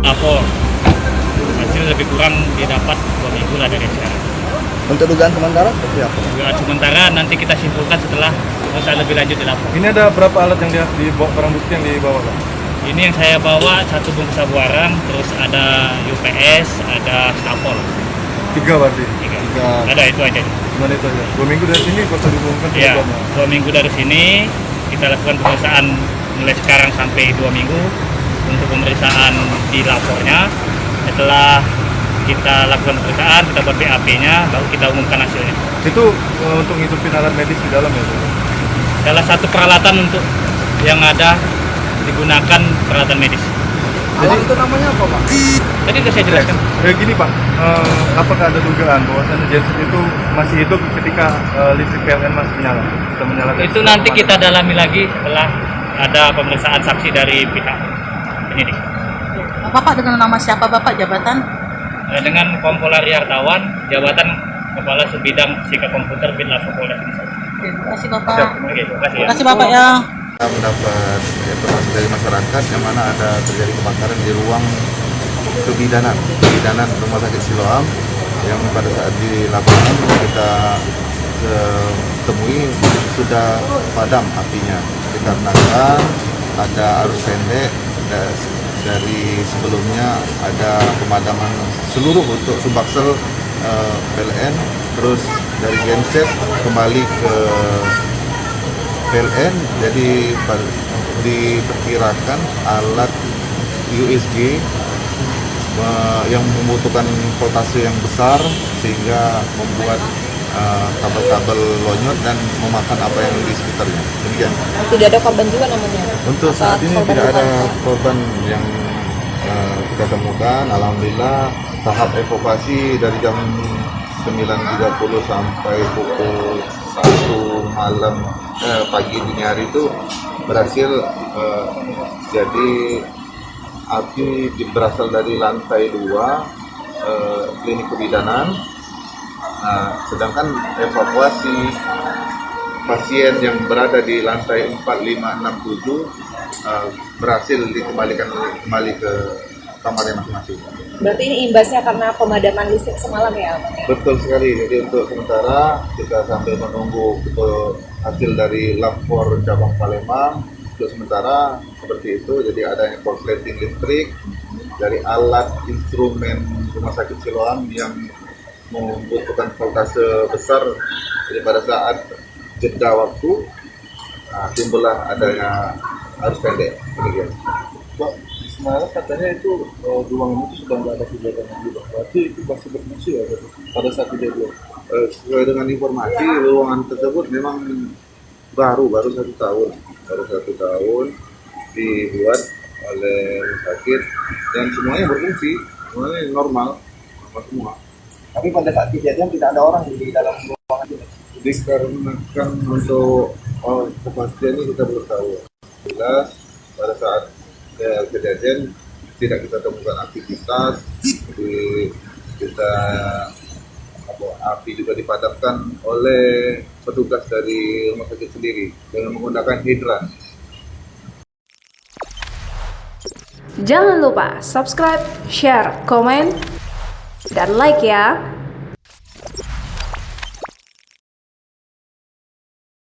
Lapor hasil lebih kurang didapat 2 minggu lah dari sekarang. Untuk dugaan sementara seperti apa? Dugaan sementara nanti kita simpulkan setelah proses lebih lanjut di lapor. Ini ada berapa alat yang dibawa, barang bukti yang dibawa, Pak? Ini yang saya bawa 1 bungkus sabu arang, terus ada UPS, ada stafol. 3 berarti? 3. Ada itu aja. Cuma itu aja? 2 minggu dari sini kota diumumkan? Iya, 2 minggu dari sini kita lakukan pemeriksaan mulai sekarang sampai 2 minggu untuk pemeriksaan di lapornya. Setelah kita lakukan pemeriksaan, kita buat BAP-nya, baru kita umumkan hasilnya. Itu untuk ngitupin alat medis di dalam ya? Salah satu peralatan untuk yang ada digunakan peralatan medis. Alat itu namanya apa, Pak? Tadi sudah saya jelaskan. Gini Pak, apakah ada dugaan bahwasannya genset itu masih hidup ketika listrik PLN masih menyala? Kita menyalakan Itu nanti kita dalami lagi setelah ada pemeriksaan saksi dari pihak penyidik. Bapak dengan nama siapa Bapak, jabatan? Dengan Kompol Ari Hartawan, jabatan Kepala Subbidang Fisika Komputer Binlafor Polda Sulsel. Terima kasih Bapak. Oke, terima kasih ya. Terima kasih Bapak ya. Kita mendapat informasi dari masyarakat yang mana ada terjadi kebakaran di ruang kebidanan Rumah Sakit Siloam, yang pada saat di lapangan kita temui sudah padam apinya dikarenakan ada arus pendek dari sebelumnya ada pemadaman seluruh untuk Subaksel PLN, terus dari genset kembali ke PLN, jadi diperkirakan alat USG yang membutuhkan voltase yang besar sehingga membuat kabel-kabel lonyot dan memakan apa yang di sekitarnya. Demikian. Tidak ada korban juga namanya? Untuk saat ini tidak ada korban yang kita temukan. Alhamdulillah tahap evakuasi dari jam 9.30 sampai pukul 1 malam pagi dini hari itu berhasil. Jadi api berasal dari lantai 2 klinik kebidanan. Sedangkan evakuasi pasien yang berada di lantai 4, 5, 6, 7 berhasil dikembalikan kembali ke kamarnya masing-masing. Berarti ini imbasnya karena pemadaman listrik semalam ya? Betul sekali. Jadi untuk sementara kita sambil menunggu hasil dari lapor cabang Palembang. Untuk sementara seperti itu. Jadi adanya korsleting listrik dari alat instrumen Rumah Sakit Siloam yang membutuhkan voltase besar. Jadi pada saat jeda waktu timbullah adanya arus pendek. Demikian. Pak, semalam katanya itu ruangan itu sudah nggak ada kegiatan lagi, Pak. Berarti itu masih berfungsi ya pada saat kejadian? Sesuai dengan informasi, ruangan tersebut memang baru 1 tahun. Baru 1 tahun dibuat oleh rumah sakit dan semuanya berfungsi, semuanya normal semua. Tapi pada saat kejadian tidak ada orang di dalam ruangan itu. Dikarenakan untuk kepastian ini kita belum tahu. Jelas pada saat kejadian tidak kita temukan aktivitas, api juga dipadamkan oleh petugas dari rumah sakit sendiri dengan menggunakan hidran. Jangan lupa subscribe, share, komen, dan like ya.